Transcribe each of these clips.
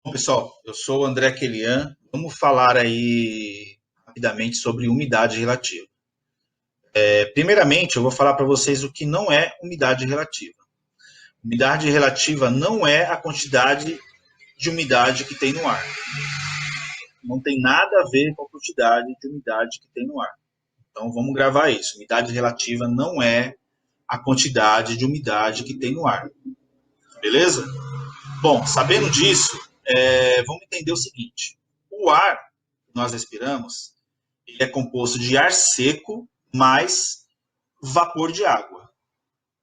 Bom, pessoal, eu sou o André Quelian. Vamos falar aí rapidamente sobre umidade relativa. Primeiramente, eu vou falar para vocês o que não é umidade relativa. Umidade relativa não é a quantidade de umidade que tem no ar. Não tem nada a ver com a quantidade de umidade que tem no ar. Então, vamos gravar isso. Umidade relativa não é a quantidade de umidade que tem no ar. Beleza? Bom, sabendo disso, vamos entender o seguinte. O ar que nós respiramos ele é composto de ar seco mais vapor de água,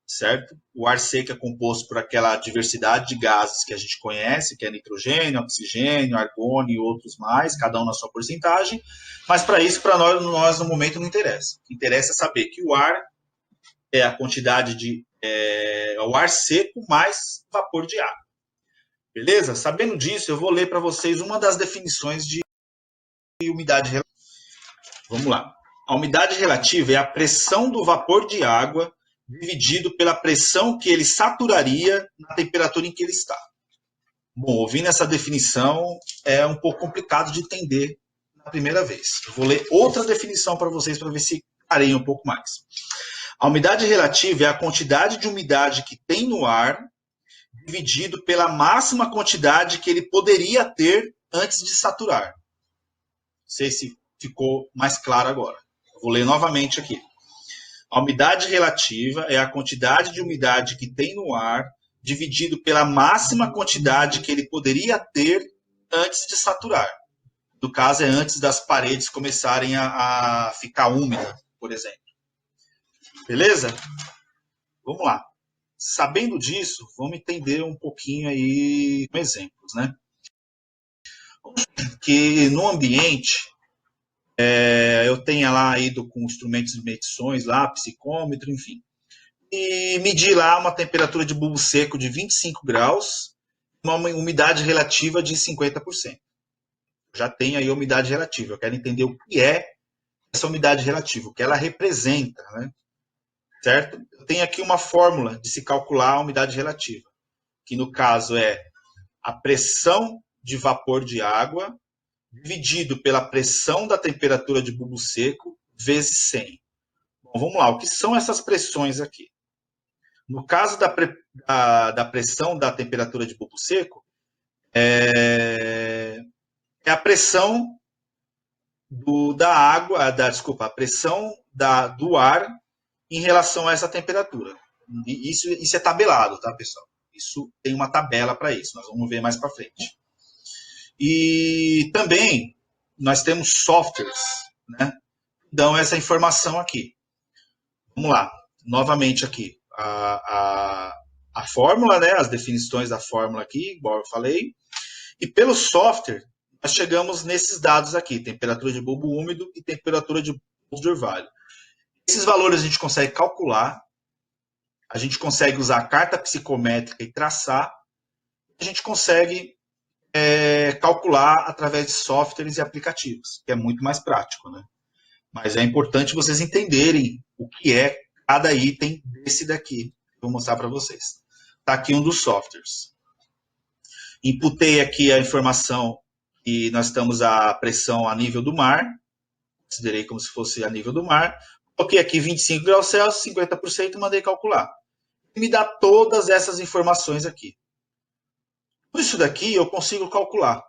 certo? O ar seco é composto por aquela diversidade de gases que a gente conhece, que é nitrogênio, oxigênio, argônio e outros mais, cada um na sua porcentagem, mas para isso, para nós no momento não interessa. O que interessa é saber que o ar é a quantidade de o ar seco mais vapor de água. Beleza? Sabendo disso, eu vou ler para vocês uma das definições de umidade relativa. Vamos lá. A umidade relativa é a pressão do vapor de água dividido pela pressão que ele saturaria na temperatura em que ele está. Bom, ouvindo essa definição é um pouco complicado de entender na primeira vez. Eu vou ler outra definição para vocês para ver se clareia um pouco mais. A umidade relativa é a quantidade de umidade que tem no ar dividido pela máxima quantidade que ele poderia ter antes de saturar. Não sei se ficou mais claro agora. Vou ler novamente aqui. A umidade relativa é a quantidade de umidade que tem no ar dividido pela máxima quantidade que ele poderia ter antes de saturar. No caso, é antes das paredes começarem a ficar úmidas, por exemplo. Beleza? Vamos lá. Sabendo disso, vamos entender um pouquinho aí com exemplos, né? Que no ambiente, eu tenha lá ido com instrumentos de medições, lá, psicômetro, enfim, e medir lá uma temperatura de bulbo seco de 25 graus, uma umidade relativa de 50%. Já tem aí a umidade relativa. Eu quero entender o que é essa umidade relativa, o que ela representa, né? Certo? Eu tenho aqui uma fórmula de se calcular a umidade relativa, que no caso é a pressão de vapor de água dividido pela pressão da temperatura de bulbo seco vezes 100. Bom, vamos lá, o que são essas pressões aqui? No caso da pressão da temperatura de bulbo seco, é a pressão a pressão do ar em relação a essa temperatura. Isso é tabelado, tá, pessoal? Isso tem uma tabela para isso, nós vamos ver mais para frente. E também nós temos softwares, né? Dão essa informação aqui. Vamos lá, novamente aqui. A fórmula, né? As definições da fórmula aqui, igual eu falei. E pelo software, nós chegamos nesses dados aqui: temperatura de bulbo úmido e temperatura de bulbo de orvalho. Esses valores a gente consegue calcular, a gente consegue usar a carta psicométrica e traçar, a gente consegue calcular através de softwares e aplicativos, que é muito mais prático, né? Mas é importante vocês entenderem o que é cada item desse daqui. Vou mostrar para vocês. Está aqui um dos softwares. Inputei aqui a informação que nós estamos a pressão a nível do mar. Considerei como se fosse a nível do mar. Coloquei aqui 25 graus Celsius, 50% e mandei calcular. E me dá todas essas informações aqui. Isso daqui eu consigo calcular.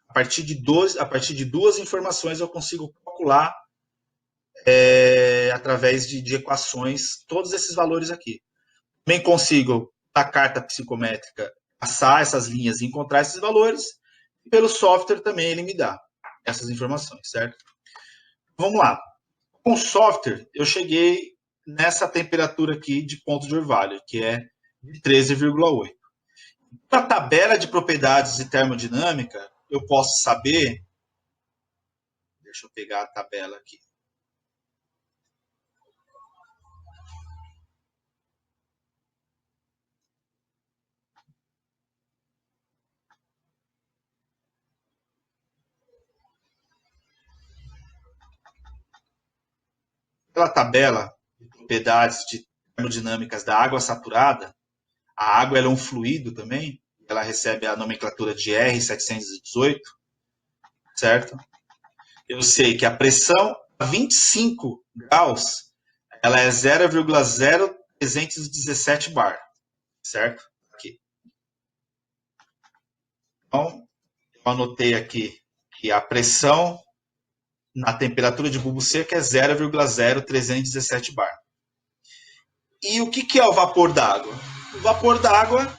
A partir de duas informações eu consigo calcular através de equações todos esses valores aqui. Também consigo, na carta psicométrica, passar essas linhas e encontrar esses valores. E pelo software também ele me dá essas informações, certo? Vamos lá. Com o software, eu cheguei nessa temperatura aqui de ponto de orvalho, que é de 13,8. Para a tabela de propriedades de termodinâmica, eu posso saber... Deixa eu pegar a tabela aqui. Pela tabela de propriedades de termodinâmicas da água saturada, a água ela é um fluido também, ela recebe a nomenclatura de R718, certo? Eu sei que a pressão a 25 graus, ela é 0,0317 bar, certo? Aqui. Então, eu anotei aqui que a pressão na temperatura de bulbo seco é 0,0317 bar. E o que é o vapor d'água? O vapor d'água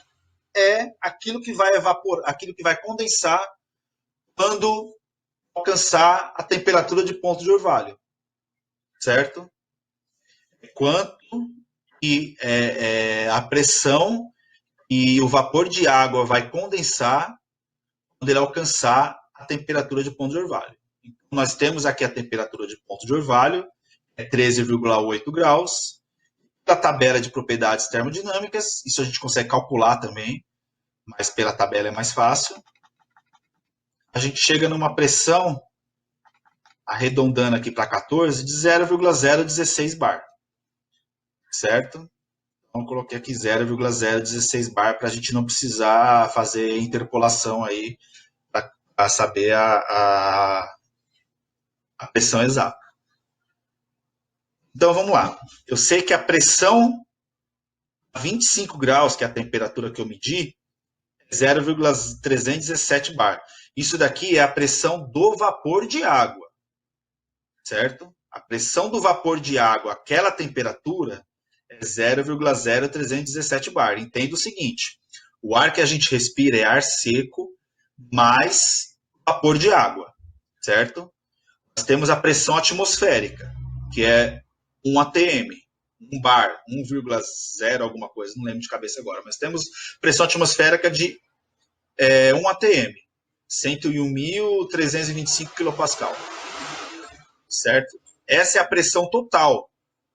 é aquilo que vai evaporar, aquilo que vai condensar quando alcançar a temperatura de ponto de orvalho, certo? Quanto que a pressão e o vapor de água vai condensar quando ele alcançar a temperatura de ponto de orvalho. Então, nós temos aqui a temperatura de ponto de orvalho, é 13,8 graus. A tabela de propriedades termodinâmicas, isso a gente consegue calcular também, mas pela tabela é mais fácil. A gente chega numa pressão, arredondando aqui para 14, de 0,016 bar. Certo? Então, coloquei aqui 0,016 bar para a gente não precisar fazer interpolação aí para saber a pressão exata. Então, vamos lá. Eu sei que a pressão a 25 graus, que é a temperatura que eu medi, é 0,317 bar. Isso daqui é a pressão do vapor de água, certo? A pressão do vapor de água, aquela temperatura, é 0,0317 bar. Entenda o seguinte, o ar que a gente respira é ar seco mais vapor de água, certo? Nós temos a pressão atmosférica, que é 1 atm, 1 bar, 1,0 alguma coisa, não lembro de cabeça agora, mas temos pressão atmosférica de 1 atm, 101.325 kPa, certo? Essa é a pressão total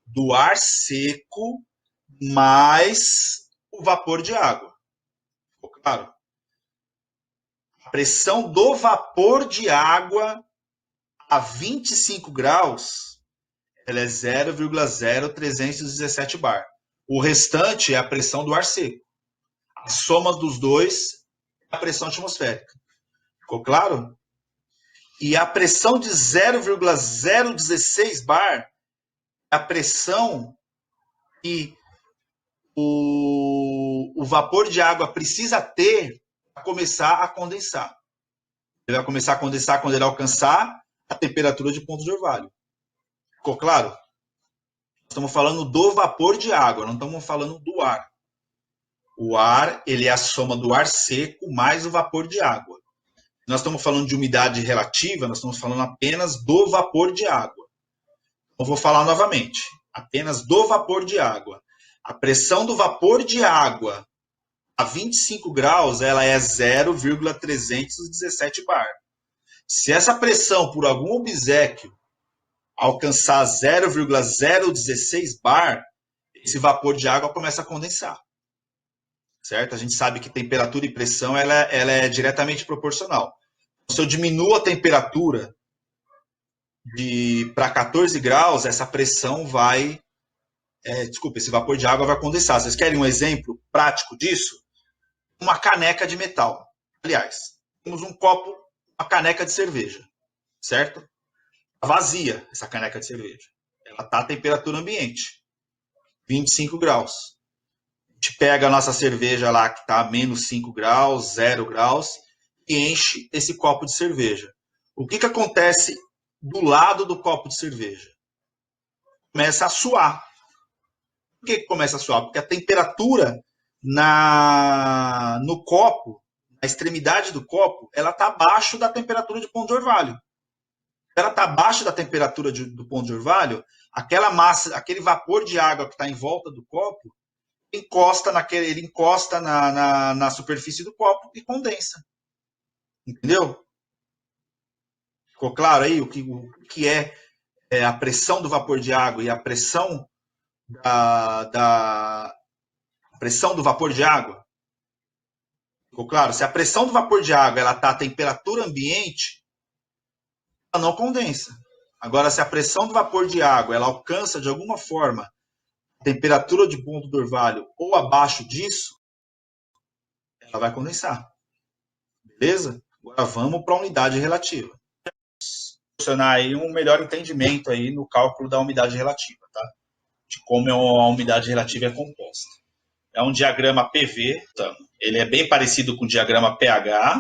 do ar seco mais o vapor de água. Ficou claro? A pressão do vapor de água a 25 graus, ela é 0,0317 bar. O restante é a pressão do ar seco. A soma dos dois é a pressão atmosférica. Ficou claro? E a pressão de 0,016 bar é a pressão que o vapor de água precisa ter para começar a condensar. Ele vai começar a condensar quando ele alcançar a temperatura de ponto de orvalho. Ficou claro? Estamos falando do vapor de água, não estamos falando do ar. O ar, ele é a soma do ar seco mais o vapor de água. Nós estamos falando de umidade relativa, nós estamos falando apenas do vapor de água. Então, vou falar novamente, apenas do vapor de água. A pressão do vapor de água a 25 graus, ela é 0,317 bar. Se essa pressão, por algum obséquio, alcançar 0,016 bar, esse vapor de água começa a condensar. Certo? A gente sabe que temperatura e pressão ela é diretamente proporcional. Se eu diminuo a temperatura para 14 graus, essa pressão vai... esse vapor de água vai condensar. Vocês querem um exemplo prático disso? Uma caneca de metal. Aliás, temos um copo, uma caneca de cerveja. Certo? Vazia essa caneca de cerveja. Ela está a temperatura ambiente, 25 graus. A gente pega a nossa cerveja lá que está a menos 5 graus, 0 graus, e enche esse copo de cerveja. O que acontece do lado do copo de cerveja? Começa a suar. Por que começa a suar? Porque a temperatura no copo, na extremidade do copo, ela está abaixo da temperatura de ponto de orvalho. Ela está abaixo da temperatura do ponto de orvalho, aquela massa, aquele vapor de água que está em volta do copo, ele encosta na superfície do copo e condensa. Entendeu? Ficou claro aí o que é a pressão do vapor de água e a pressão pressão do vapor de água? Ficou claro? Se a pressão do vapor de água está a temperatura ambiente, ela não condensa. Agora, se a pressão do vapor de água ela alcança de alguma forma a temperatura de ponto do orvalho ou abaixo disso, ela vai condensar. Beleza? Agora vamos para a umidade relativa. Proporcionar aí um melhor entendimento aí no cálculo da umidade relativa, tá? De como a umidade relativa é composta. É um diagrama PV, então, ele é bem parecido com o diagrama pH,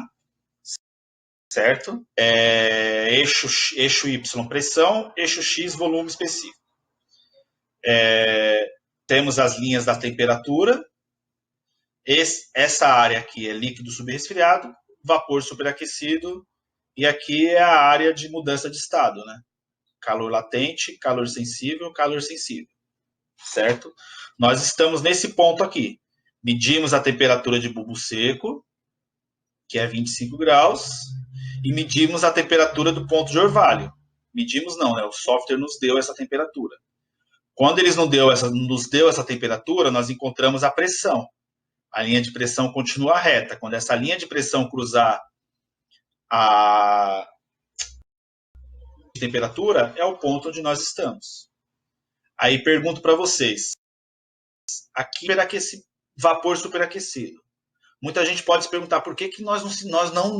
certo? Eixo Y, pressão, eixo X, volume específico. Temos as linhas da temperatura. Essa área aqui é líquido subresfriado, vapor superaquecido, e aqui é a área de mudança de estado, né? Calor latente, calor sensível, certo? Nós estamos nesse ponto aqui. Medimos a temperatura de bulbo seco, que é 25 graus, e medimos a temperatura do ponto de orvalho. Medimos não, né? O software nos deu essa temperatura. Quando eles nos deu essa temperatura, nós encontramos a pressão. A linha de pressão continua reta. Quando essa linha de pressão cruzar a temperatura, é o ponto onde nós estamos. Aí pergunto para vocês, aqui vapor superaquecido. Muita gente pode se perguntar por que nós não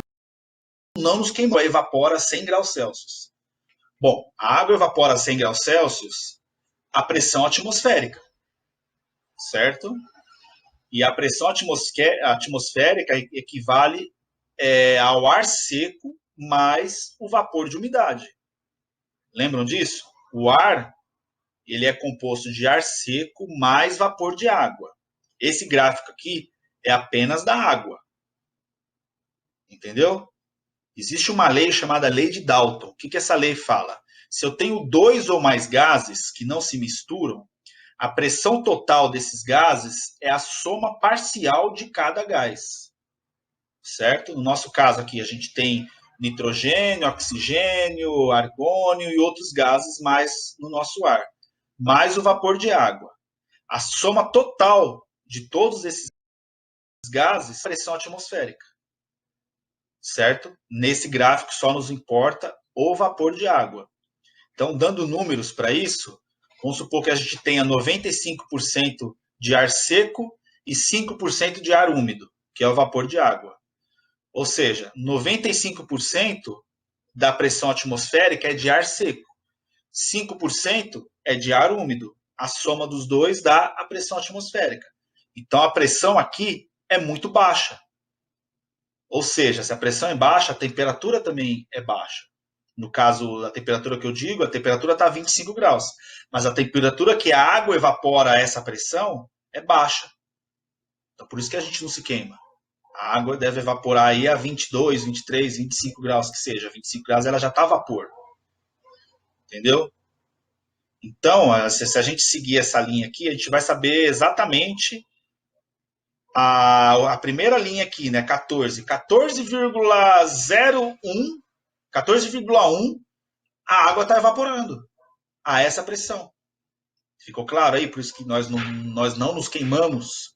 nos queimamos, evapora 100 graus Celsius. Bom, a água evapora a 100 graus Celsius a pressão atmosférica, certo? E a pressão atmosférica equivale ao ar seco mais o vapor de umidade. Lembram disso? O ar, ele é composto de ar seco mais vapor de água. Esse gráfico aqui é apenas da água. Entendeu? Existe uma lei chamada Lei de Dalton. O que essa lei fala? Se eu tenho 2 ou mais gases que não se misturam, a pressão total desses gases é a soma parcial de cada gás. Certo? No nosso caso aqui, a gente tem nitrogênio, oxigênio, argônio e outros gases mais no nosso ar. Mais o vapor de água. A soma total de todos esses gases é a pressão atmosférica. Certo? Nesse gráfico só nos importa o vapor de água. Então, dando números para isso, vamos supor que a gente tenha 95% de ar seco e 5% de ar úmido, que é o vapor de água. Ou seja, 95% da pressão atmosférica é de ar seco, 5% é de ar úmido. A soma dos dois dá a pressão atmosférica. Então, a pressão aqui é muito baixa. Ou seja, se a pressão é baixa, a temperatura também é baixa. No caso, a temperatura que eu digo, a temperatura está a 25 graus. Mas a temperatura que a água evapora a essa pressão é baixa. Então, por isso que a gente não se queima. A água deve evaporar aí a 22, 23, 25 graus que seja. 25 graus ela já está a vapor. Entendeu? Então, se a gente seguir essa linha aqui, a gente vai saber exatamente a primeira linha aqui, né? 14,1, a água está evaporando a essa pressão. Ficou claro aí? Por isso que nós não nos queimamos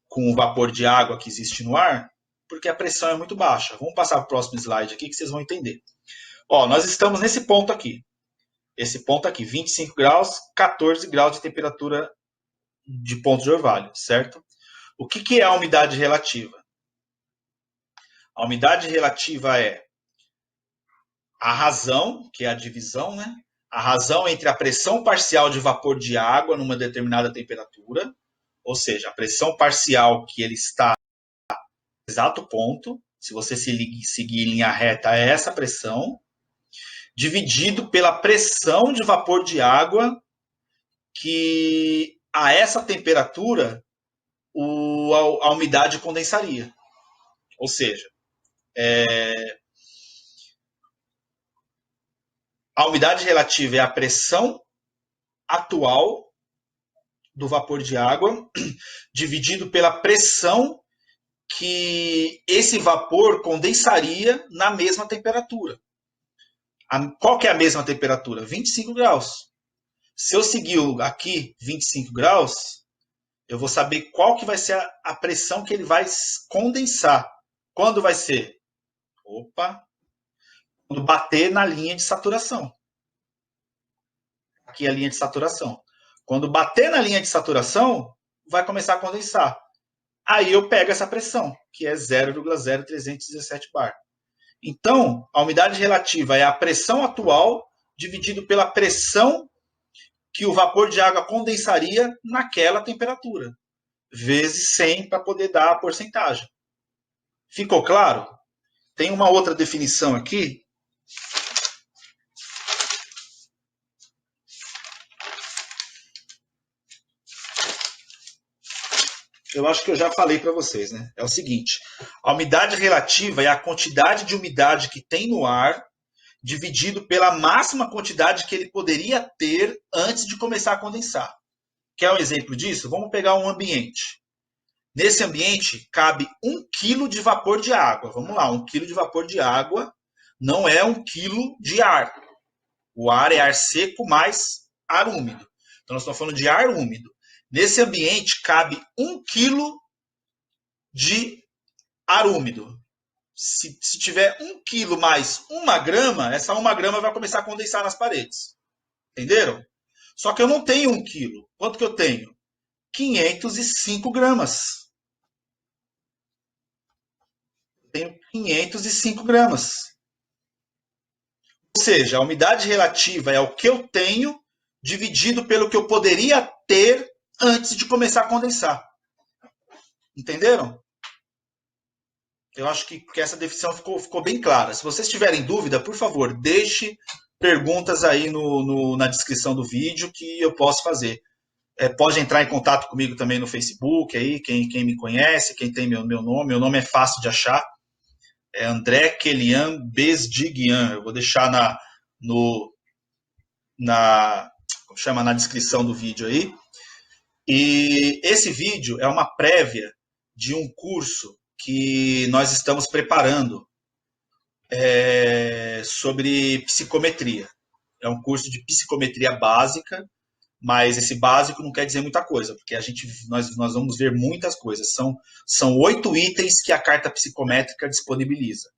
com o vapor de água que existe no ar, porque a pressão é muito baixa. Vamos passar para o próximo slide aqui que vocês vão entender. Ó, nós estamos nesse ponto aqui. Esse ponto aqui, 25 graus, 14 graus de temperatura de ponto de orvalho, certo? O que é a umidade relativa? A umidade relativa é a razão, que é a divisão, né? A razão entre a pressão parcial de vapor de água numa determinada temperatura, ou seja, a pressão parcial que ele está no exato ponto, se você seguir em linha reta, é essa pressão, dividido pela pressão de vapor de água que a essa temperatura a umidade condensaria. Ou seja, a umidade relativa é a pressão atual do vapor de água dividido pela pressão que esse vapor condensaria na mesma temperatura. Qual que é a mesma temperatura? 25 graus. Se eu seguir aqui 25 graus, eu vou saber qual que vai ser a pressão que ele vai condensar. Quando vai ser? Quando bater na linha de saturação. Aqui é a linha de saturação. Quando bater na linha de saturação, vai começar a condensar. aí eu pego essa pressão, que é 0,0317 bar. Então, a umidade relativa é a pressão atual dividido pela pressão que o vapor de água condensaria naquela temperatura, vezes 100 para poder dar a porcentagem. Ficou claro? Tem uma outra definição aqui. Eu acho que eu já falei para vocês, né? É o seguinte: a umidade relativa é a quantidade de umidade que tem no ar dividido pela máxima quantidade que ele poderia ter antes de começar a condensar. Quer um exemplo disso? Vamos pegar um ambiente. Nesse ambiente cabe 1 kg de vapor de água. Vamos lá, 1 kg de vapor de água não é 1 kg de ar. O ar é ar seco mais ar úmido. Então nós estamos falando de ar úmido. Nesse ambiente cabe 1 kg de ar úmido. Se tiver 1 kg mais 1 grama, essa 1 grama vai começar a condensar nas paredes. Entenderam? Só que eu não tenho 1 kg. Quanto que eu tenho? 505 gramas. Eu tenho 505 gramas. Ou seja, a umidade relativa é o que eu tenho dividido pelo que eu poderia ter antes de começar a condensar. Entenderam? Eu acho que essa definição ficou bem clara. Se vocês tiverem dúvida, por favor, deixe perguntas aí na descrição do vídeo que eu posso fazer. Pode entrar em contato comigo também no Facebook, aí, quem me conhece, quem tem meu nome. Meu nome é fácil de achar. É André Kelian Besdiguian. Eu vou deixar na descrição do vídeo aí. E esse vídeo é uma prévia de um curso que nós estamos preparando sobre psicometria. É um curso de psicometria básica, mas esse básico não quer dizer muita coisa, porque nós vamos ver muitas coisas. São 8 itens que a carta psicométrica disponibiliza,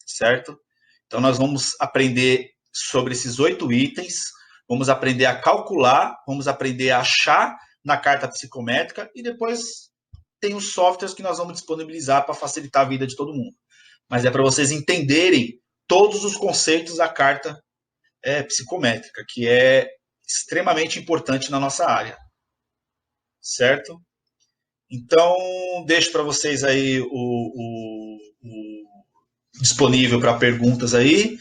certo? Então nós vamos aprender sobre esses 8 itens, vamos aprender a calcular, vamos aprender a achar na carta psicométrica e depois tem os softwares que nós vamos disponibilizar para facilitar a vida de todo mundo. Mas é para vocês entenderem todos os conceitos da carta psicométrica, que é extremamente importante na nossa área. Certo? Então, deixo para vocês aí o disponível para perguntas aí.